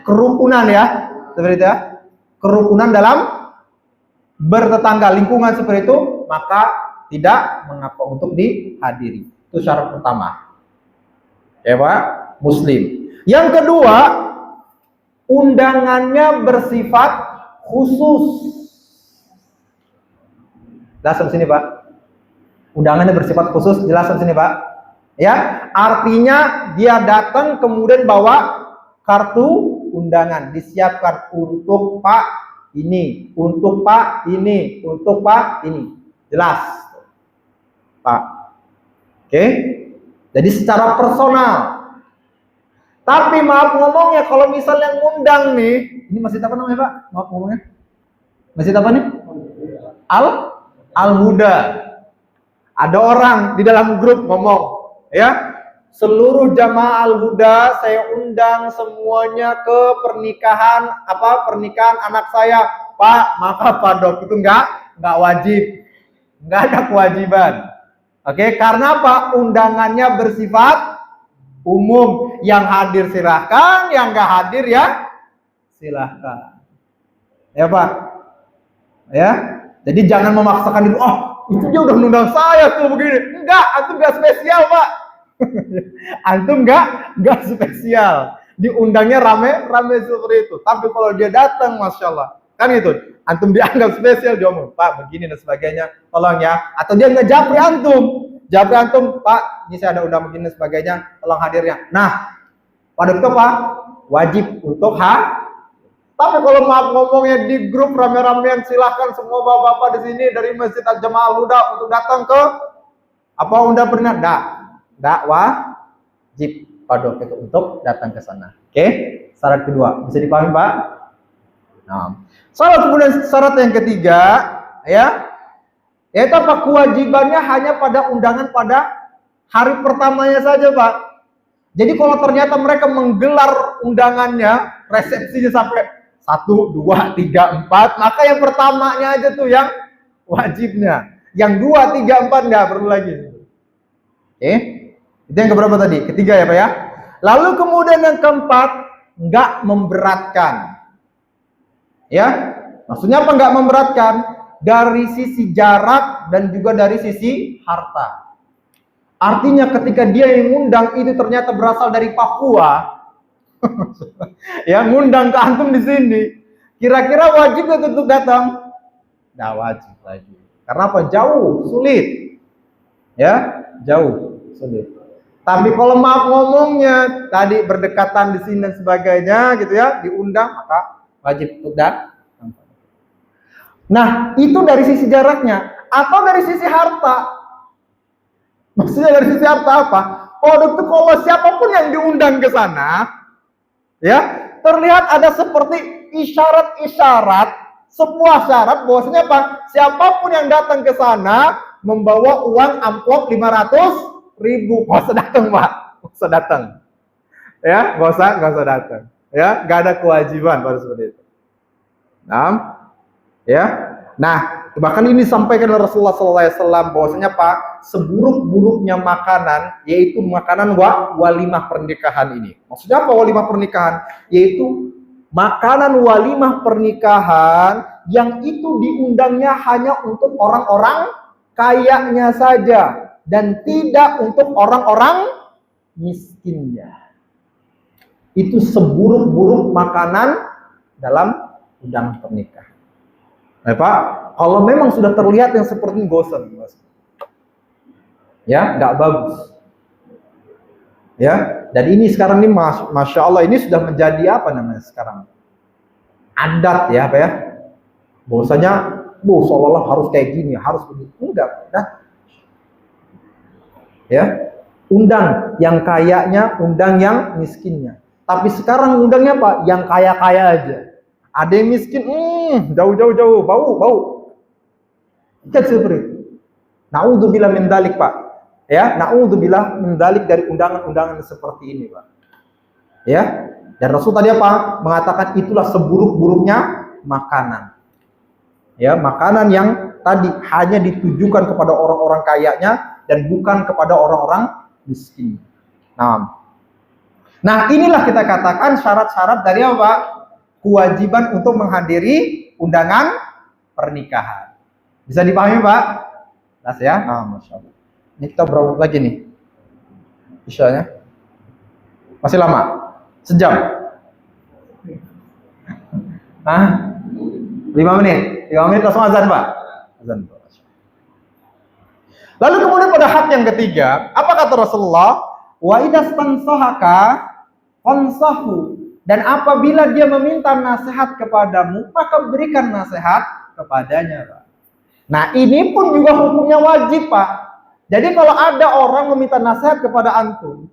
kerukunan ya, seperti itu ya. Kerukunan dalam bertetangga, lingkungan seperti itu, maka tidak mengapa untuk dihadiri. Itu syarat pertama. Ya Pak, muslim. Yang kedua, undangannya bersifat khusus. Jelas di sini Pak. Undangannya bersifat khusus, jelas di sini Pak. Ya, artinya dia datang kemudian bawa kartu undangan, disiapkan untuk Pak ini, untuk Pak ini, untuk Pak ini. Jelas Pak. Oke. Jadi secara personal. Tapi maaf ngomongnya, kalau misalnya ngundang nih, ini masjid apa namanya Pak? Maaf ngomongnya. Masjid apa nih? Al-Huda. Ada orang di dalam grup ngomong, ya, seluruh jamaah Al-Huda saya undang semuanya ke pernikahan anak saya. Pak, maka Pak Dok itu enggak wajib. Enggak ada kewajiban. Oke, karena apa? Undangannya bersifat umum. Yang hadir silahkan, yang enggak hadir ya silahkan. Ya Pak. Ya. Jadi jangan memaksakan diri, oh itu dia udah undang saya tuh begini. Enggak, antum enggak spesial Pak. Antum enggak spesial. Diundangnya rame seperti itu. Tapi kalau dia datang, Masya Allah, kan itu. Antum dianggap spesial, dia ngomong, Pak begini dan sebagainya, tolong ya. Atau dia ngejapri antum, Pak ini saya ada undang begini dan sebagainya, tolong hadirnya. Nah, pada itu Pak wajib untuk Tapi kalau maaf ngomongnya di grup rame-ramean, silahkan semua bapak-bapak di sini dari Masjid Al-Jamaah Al-Huda untuk datang ke undang pernikahan. Enggak wajib pada itu untuk datang ke sana. Oke? Syarat kedua, bisa dipahami Pak? Nah, syarat yang ketiga, ya, yaitu apa? Kewajibannya hanya pada undangan pada hari pertamanya saja Pak. Jadi kalau ternyata mereka menggelar undangannya, resepsinya sampai 1, 2, 3, 4, maka yang pertamanya aja tuh yang wajibnya. Yang 2, 3, 4 nggak perlu lagi. Oke, itu yang keberapa tadi? Ketiga ya Pak ya. Lalu kemudian yang keempat, nggak memberatkan. Ya, maksudnya apa nggak memberatkan? Dari sisi jarak dan juga dari sisi harta. Artinya ketika dia yang ngundang itu ternyata berasal dari Papua, ya ngundang ke antum di sini, kira-kira wajib nggak untuk datang? Nggak wajib lagi. Karena apa? Jauh, sulit. Ya, jauh, sulit. Tapi kalau maaf ngomongnya tadi berdekatan di sini dan sebagainya gitu ya, diundang maka wajib untuk datang. Nah, itu dari sisi jaraknya atau dari sisi harta. Maksudnya dari sisi harta apa? Itu kalau siapapun yang diundang ke sana, ya, terlihat ada seperti isyarat-isyarat, sebuah syarat bahwasanya apa? Siapapun yang datang ke sana membawa uang amplop 500.000. Gak usah datang Pak, gak usah datang. Ya, gak usah datang. Ya, gak ada kewajiban pada seperti itu. Nah, ya, nah bahkan ini disampaikan oleh Rasulullah SAW bahwasanya Pak, seburuk-buruknya makanan yaitu makanan walimah pernikahan ini. Maksudnya apa walimah pernikahan? Yaitu makanan walimah pernikahan yang itu diundangnya hanya untuk orang-orang kayanya saja dan tidak untuk orang-orang miskinnya. Itu seburuk-buruk makanan dalam undangan pernikahan. Nah, Pak, kalau memang sudah terlihat yang seperti ini bosan, ya, nggak bagus. Ya, dan ini sekarang ini Masya Allah ini sudah menjadi apa namanya sekarang? Adat ya, Pak ya. Bahwasanya, seolah-olah harus kayak gini, harus begitu. Enggak, nah. Ya, Undang yang kayanya, undang yang miskinnya. Tapi sekarang undangnya apa? Yang kaya-kaya aja. Ada yang miskin, jauh, bau. Kan seperti itu. Naudzubillah min dzalik, Pak. Ya, naudzubillah min dzalik dari undangan-undangan seperti ini, Pak. Ya. Dan Rasul tadi apa? Mengatakan itulah seburuk-buruknya makanan. Ya, makanan yang tadi hanya ditujukan kepada orang-orang kayanya dan bukan kepada orang-orang miskin. Nah, inilah kita katakan syarat-syarat dari apa? Kewajiban untuk menghadiri undangan pernikahan. Bisa dipahami, Pak? Jelas ya? Masya Allah. Ini kita berapa lagi nih? Misalnya masih lama? Sejam? 5 menit? 5 menit langsung azan, Pak? Azan, Pak. Lalu kemudian pada hak yang ketiga, apa kata Rasulullah? Wa idastansahaka fansahu. Dan apabila dia meminta nasihat kepadamu, maka berikan nasihat kepadanya, Pak. Nah, ini pun juga hukumnya wajib, Pak. Jadi kalau ada orang meminta nasihat kepada antum,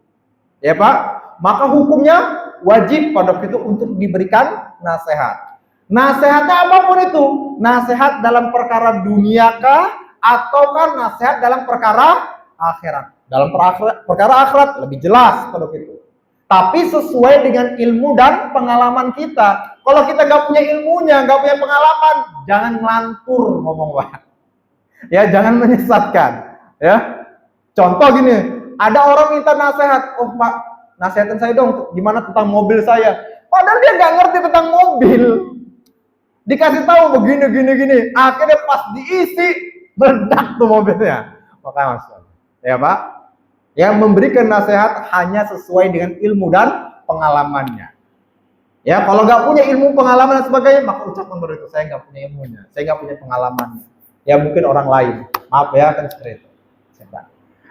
ya Pak, maka hukumnya wajib pada waktu itu untuk diberikan nasihat. Nasihatnya apapun itu, nasihat dalam perkara dunia kah, ataukah nasihat dalam perkara akhirat. Dalam perkara akhirat lebih jelas pada waktu itu. Tapi sesuai dengan ilmu dan pengalaman kita. Kalau kita nggak punya ilmunya, nggak punya pengalaman, jangan ngelantur ngomong, Pak. Ya, jangan menyesatkan. Ya, contoh gini, ada orang minta nasihat, oh Pak, nasihatin saya dong, gimana tentang mobil saya. Padahal dia nggak ngerti tentang mobil. Dikasih tahu begini, akhirnya pas diisi meledak tuh mobilnya. Makanya maksudnya, ya Pak, yang memberikan nasihat hanya sesuai dengan ilmu dan pengalamannya. Ya, kalau nggak punya ilmu, pengalaman dan sebagainya, maka ucapan itu saya nggak punya ilmunya, saya nggak punya pengalamannya. Ya mungkin orang lain, maaf ya, kan seperti itu.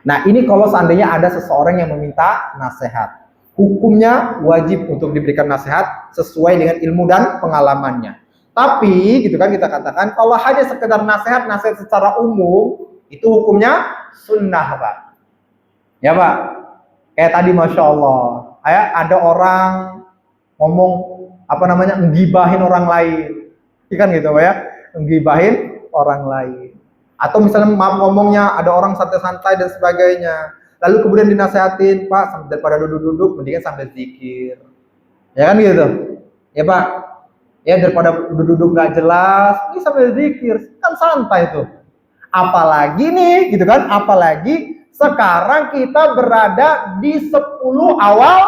Nah, ini kalau seandainya ada seseorang yang meminta nasihat, hukumnya wajib untuk diberikan nasihat sesuai dengan ilmu dan pengalamannya. Tapi gitu kan kita katakan kalau hanya sekedar nasihat secara umum, itu hukumnya sunnah, Pak. Ya Pak, kayak tadi Masya Allah, ada orang ngomong ngibahin orang lain, kan gitu Pak ya, ngibahin orang lain. Atau misalnya ngomongnya ada orang santai-santai dan sebagainya, lalu kemudian dinasehatin, Pak, daripada duduk-duduk, mendingan sambil zikir, ya kan gitu, ya Pak, ya daripada duduk-duduk nggak jelas, ini sambil zikir, kan santai tuh. Apalagi nih, gitu kan, apalagi sekarang kita berada di 10 awal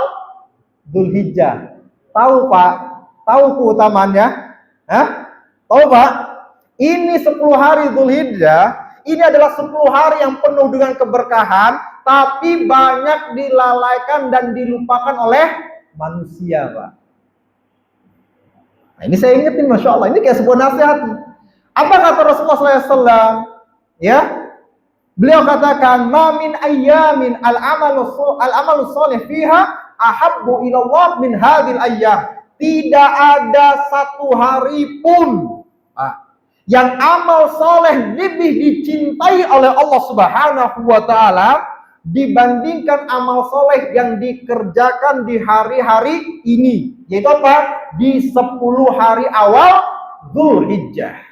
Dzulhijjah. Tahu Pak? Tahu keutamaannya? Tahu Pak? Ini 10 hari Dzulhijjah, ini adalah 10 hari yang penuh dengan keberkahan, tapi banyak dilalaikan dan dilupakan oleh manusia, Pak. Nah, ini saya ingetin, Masya Allah, ini kayak sebuah nasihat. Apa kata Rasulullah SAW? Ya, beliau katakan, "Ma min ayyamin al-amalu sholih fiha ahabbu ilallah min hadhil ayyam." Tidak ada satu hari pun yang amal soleh lebih dicintai oleh Allah Subhanahu wa Ta'ala dibandingkan amal soleh yang dikerjakan di hari-hari ini, yaitu apa? Di 10 hari awal Dzulhijjah.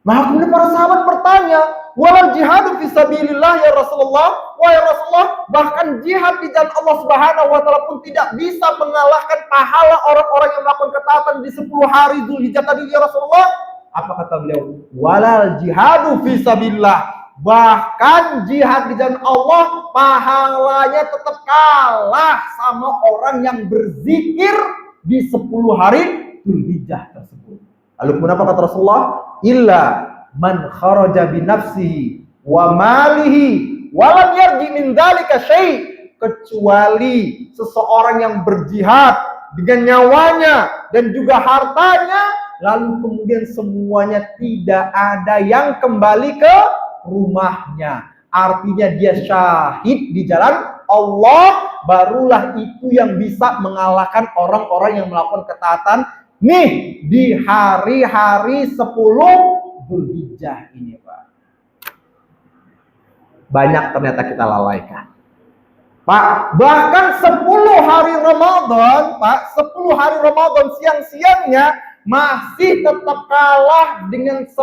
Maka kemudian para sahabat bertanya, "Walal jihadu fisabilillah ya Rasulullah?" Wahai Rasulullah, bahkan jihad di jalan Allah Subhanahu wa Ta'ala pun tidak bisa mengalahkan pahala orang-orang yang melakukan ketaatan di 10 hari Dzulhijjah tadi ya Rasulullah. Apa kata beliau? Walal jihadu fisabilillah. Bahkan jihad di jalan Allah pahalanya tetap kalah sama orang yang berzikir di 10 hari Dzulhijjah tersebut. Lalu kemudian apa kata Rasulullah? Illa man kharaja bi nafsihi wa malihi wa lam yarji min dzalika syai', kecuali seseorang yang berjihad dengan nyawanya dan juga hartanya, lalu kemudian semuanya tidak ada yang kembali ke rumahnya. Artinya dia syahid di jalan Allah, barulah itu yang bisa mengalahkan orang-orang yang melakukan ketaatan nih di hari-hari 10 Dzulhijjah ini, Pak. Banyak ternyata kita lalaikan. Pak, bahkan 10 hari Ramadan, Pak, 10 hari Ramadan siang-siangnya masih tetap kalah dengan 10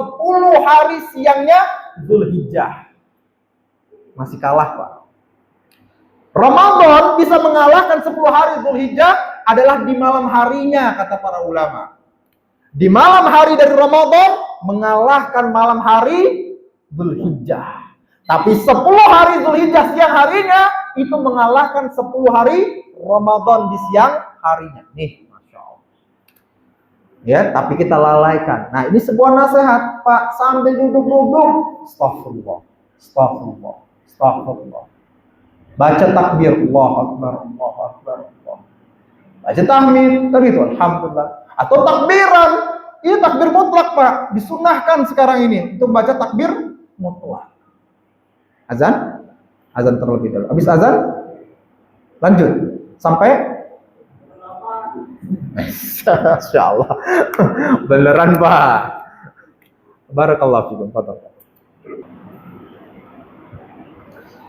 hari siangnya Zulhijjah. Masih kalah, Pak. Ramadan bisa mengalahkan 10 hari Zulhijjah adalah di malam harinya, kata para ulama. Di malam hari dari Ramadan mengalahkan malam hari Zulhijjah. Tapi 10 hari Zulhijjah siang harinya itu mengalahkan 10 hari Ramadan di siang harinya. Nih, Masya Allah. Ya, tapi kita lalaikan. Nah, ini sebuah nasihat, Pak, sambil duduk-duduk, astagfirullah, astagfirullah, astagfirullah. Baca takbir, Allahu Akbar, Allahu Akbar, Allah. Baca tahmid, tadi itu alhamdulillah. Atau takbiran, ini takbir mutlak, Pak. Disunahkan sekarang ini untuk baca takbir mutlak. Azan? Azan terlebih dahulu. Habis azan, lanjut sampai Masya Allah. Beneran, Pak. Barakallahu fikum.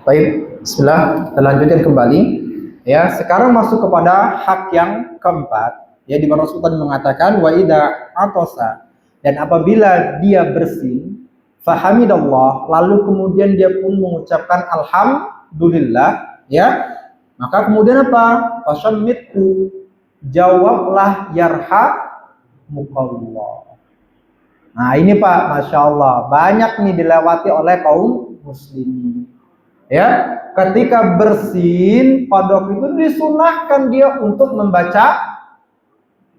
Baik, bismillah, kita lanjutkan kembali. Ya, sekarang masuk kepada hak yang keempat. Ya, di mana Rasulullah mengatakan wa idza atasa, dan apabila dia bersin, fahamidallah, lalu kemudian dia pun mengucapkan alhamdulillah, ya. Maka kemudian apa? Fasyammithu, jawablah yarhamukallah. Nah, ini Pak, Masya Allah, banyak nih dilewati oleh kaum muslimin. Ya, ketika bersin pada waktu itu disunahkan dia untuk membaca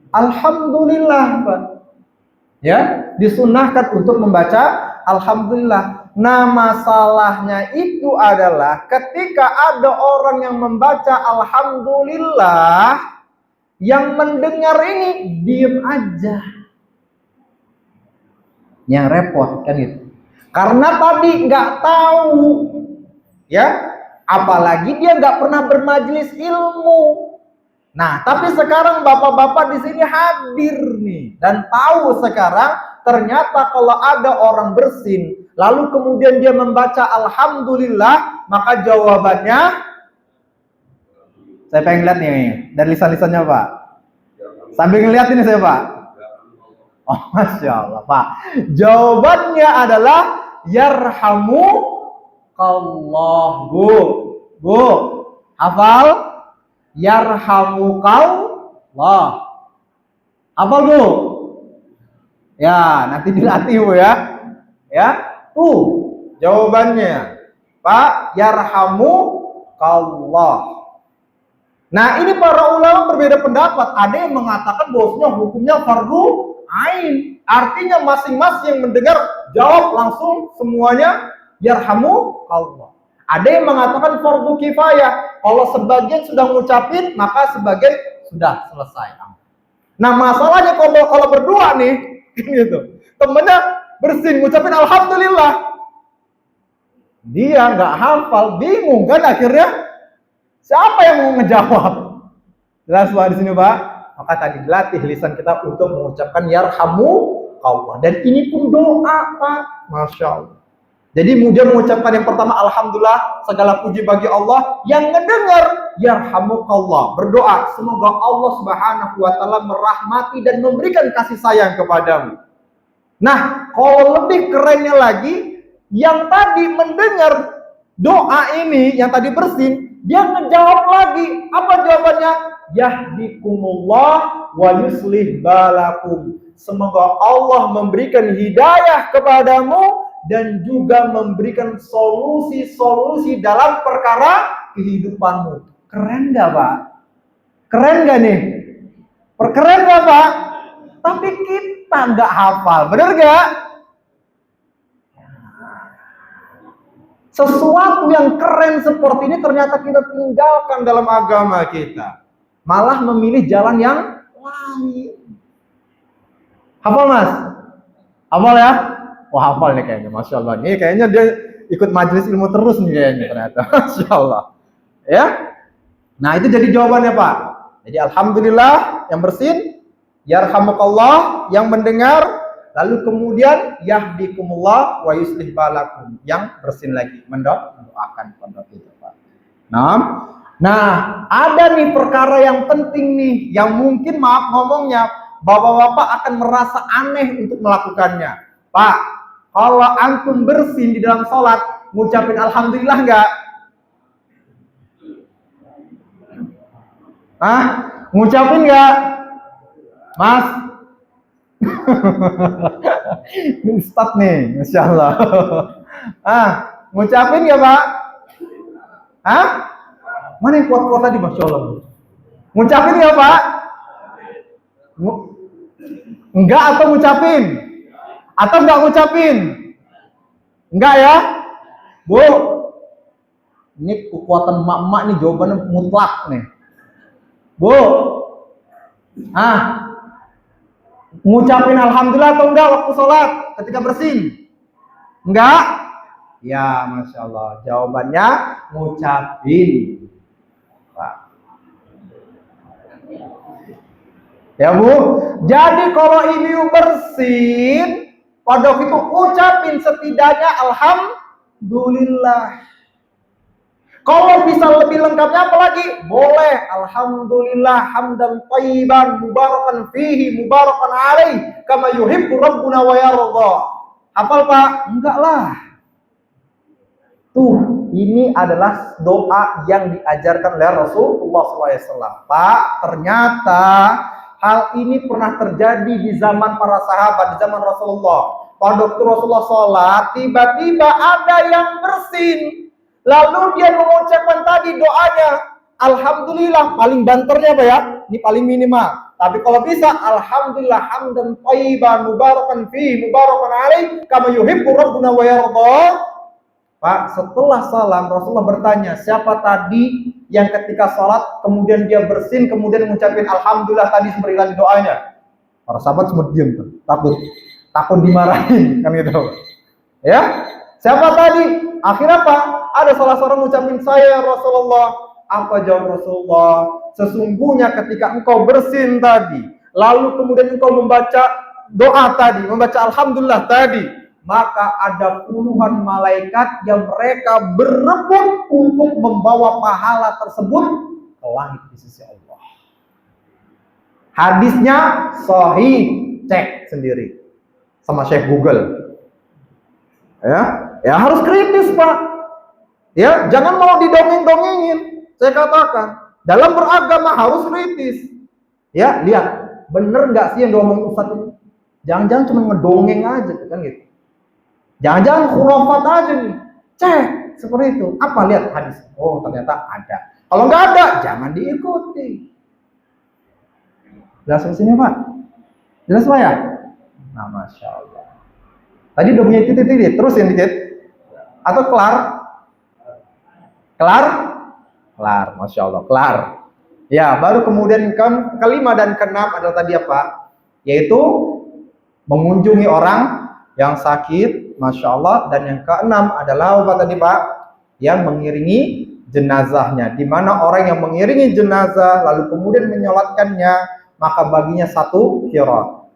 alhamdulillah, Pak. Ya, disunahkan untuk membaca alhamdulillah. Nah, masalahnya itu adalah ketika ada orang yang membaca alhamdulillah, yang mendengar ini diem aja. Yang repot kan itu. Karena tadi nggak tahu, ya, apalagi dia nggak pernah bermajelis ilmu. Nah, tapi sekarang bapak-bapak di sini hadir nih dan tahu sekarang ternyata kalau ada orang bersin, lalu kemudian dia membaca alhamdulillah, maka jawabannya, saya pengen lihat nih dari lisan-lisannya Pak. Sambil ngeliat ini saya Pak. Oh, Masya Allah Pak. Jawabannya adalah yarhamukallah. Bu, hafal? Yarhamukallah. Hafal Bu? Ya, nanti dilatih Bu ya. Ya, tuh jawabannya Pak, yarhamukallah. Nah, ini para ulama berbeda pendapat. Ada yang mengatakan bahwasanya hukumnya fardu ain. Artinya masing-masing yang mendengar jawab langsung semuanya yarhamukallah. Ada yang mengatakan fardu kifayah. Kalau sebagian sudah ngucapin, maka sebagian sudah selesai. Nah, masalahnya kalau berdua nih, gitu. Temennya bersin ngucapin alhamdulillah. Dia nggak hafal, bingung kan akhirnya. Siapa yang mau ngejawab? Jelas Pak di sini Pak. Maka tadi dilatih lisan kita untuk mengucapkan yarhamukallah. Dan ini pun doa Pak. Masya Allah. Jadi dia mengucapkan yang pertama alhamdulillah, segala puji bagi Allah. Yang ngedengar yarhamukallah, berdoa semoga Allah Subhanahu wa taala merahmati dan memberikan kasih sayang kepadamu. Nah, kalau lebih kerennya lagi, yang tadi mendengar doa ini, yang tadi bersin, dia ngejawab lagi. Apa jawabannya? Yahdikumullah wa yuslih balakum. Semoga Allah memberikan hidayah kepadamu dan juga memberikan solusi-solusi dalam perkara kehidupanmu. Keren gak Pak? Keren gak nih? Keren gak Pak? Tapi kita gak hafal, bener gak? Sesuatu yang keren seperti ini ternyata kita tinggalkan dalam agama kita. Malah memilih jalan yang lain. Hafal Mas? Hafal ya? Wah, hafal nih kayaknya, Masya Allah. Ini kayaknya dia ikut majelis ilmu terus nih kayaknya ternyata. Masya Allah. Ya? Nah, itu jadi jawabannya Pak. Jadi alhamdulillah yang bersin, yarhamukallah yang mendengar, lalu kemudian yahdikumullah wa yuslih balakum yang bersin lagi, mendoakan pondok itu Pak. Nah, Nah, ada nih perkara yang penting nih, yang mungkin maaf ngomongnya, bapak-bapak akan merasa aneh untuk melakukannya. Pak, kalau antum bersin di dalam sholat, ngucapin alhamdulillah nggak? Hah? Ngucapin nggak? Mas? Ini Ustadz nih, Masya Allah. Ngucapin nggak Pak? Hah? Mana yang kuat-kuat tadi, Masya Allah? Ngucapin nggak Pak? Enggak atau ngucapin? Atau enggak ngucapin? Enggak ya? Bu, ini kekuatan emak-emak nih, jawabannya mutlak nih. Bu, ngucapin alhamdulillah atau enggak waktu sholat ketika bersin? Enggak? Ya, Masya Allah. Jawabannya ngucapin. Pak. Ya Bu, jadi kalau ini bersin, pada waktu itu ucapin setidaknya alhamdulillah. Kalau bisa lebih lengkapnya apa lagi? Boleh. Alhamdulillah hamdan thayyiban mubarakan fihi mubarakan alaih kama yuhibbu rabbuna wa yarda. Hafal Pak? Enggak lah. Tuh, ini adalah doa yang diajarkan oleh Rasulullah SAW. Pak, ternyata hal ini pernah terjadi di zaman para sahabat, di zaman Rasulullah. Pada waktu Rasulullah sholat, tiba-tiba ada yang bersin. Lalu dia mengucapkan tadi doanya, alhamdulillah, paling banternya apa ya? Ini paling minimal. Tapi kalau bisa, alhamdulillah hamdan thayyiban mubarakan fihi mubarakan alaih kama yuhibbu rabbuna wa yarda. Pak, setelah salam Rasulullah bertanya, siapa tadi yang ketika sholat kemudian dia bersin kemudian mengucapin alhamdulillah tadi seperti tadi doanya? Para sahabat semua diam tuh, takut dimarahin kan gitu. Ya, siapa tadi? Akhirnya apa? Ada salah seorang mengucapin, saya Rasulullah. Apa jawab Rasulullah? Sesungguhnya ketika engkau bersin tadi, lalu kemudian engkau membaca doa tadi, membaca alhamdulillah tadi, maka ada puluhan malaikat yang mereka berebut untuk membawa pahala tersebut ke langit di sisi Allah. Hadisnya sahih, cek sendiri sama Syekh Google. Ya harus kritis Pak. Ya, jangan mau didongeng-dongengin. Saya katakan, dalam beragama harus kritis. Ya, lihat, bener nggak sih yang diomongin Ustadz ini? Jangan-jangan cuma ngedongeng aja, kan gitu. Jangan-jangan khurafat aja nih. Cek seperti itu. Apa lihat hadis? Oh, ternyata ada. Kalau nggak ada, jangan diikuti. Jelas sini Pak? Jelas Pak ya? Nah, Masya Allah. Tadi udah punya titik-titik, terus yang dikit? Atau kelar? Kelar? Kelar, Masya Allah, kelar. Ya, baru kemudian kelima dan keenam adalah tadi apa? Yaitu mengunjungi orang yang sakit, Masya Allah. Dan yang keenam adalah apa tadi Pak? Yang mengiringi jenazahnya. Di mana orang yang mengiringi jenazah lalu kemudian menyolatkannya, maka baginya satu qirat.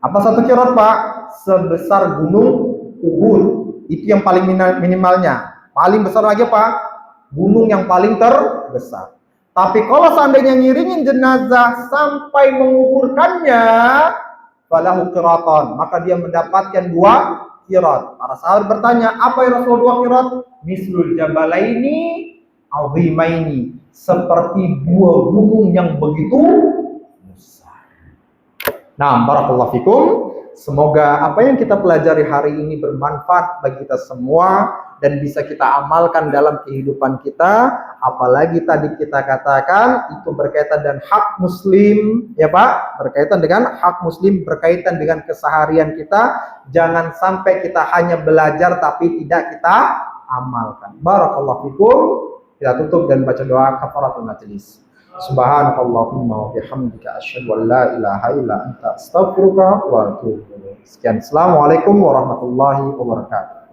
Apa satu qirat Pak? Sebesar gunung Uhud. Itu yang paling minimalnya. Paling besar lagi Pak? Gunung yang paling terbesar. Tapi kalau seandainya ngiringin jenazah sampai menguburkannya, falahu qiraton, maka dia mendapatkan 2 qirat. Para sahabat bertanya, apa yang Rasulullah 2 qirat? Mislul jabalaini azimaini, seperti 2 gunung yang begitu besar. Nah, barakallahu fikum. Semoga apa yang kita pelajari hari ini bermanfaat bagi kita semua dan bisa kita amalkan dalam kehidupan kita. Apalagi tadi kita katakan itu berkaitan dengan hak muslim, ya Pak, berkaitan dengan hak muslim, berkaitan dengan keseharian kita. Jangan sampai kita hanya belajar tapi tidak kita amalkan. Barakallahu fikum. Kita tutup dan baca doa kafaratul majelis. Subhanakallahumma wa bihamdika asyhadu an la ilaha illa anta astaghfiruka wa atubu ilaik. Sekian, assalamualaikum warahmatullahi wabarakatuh.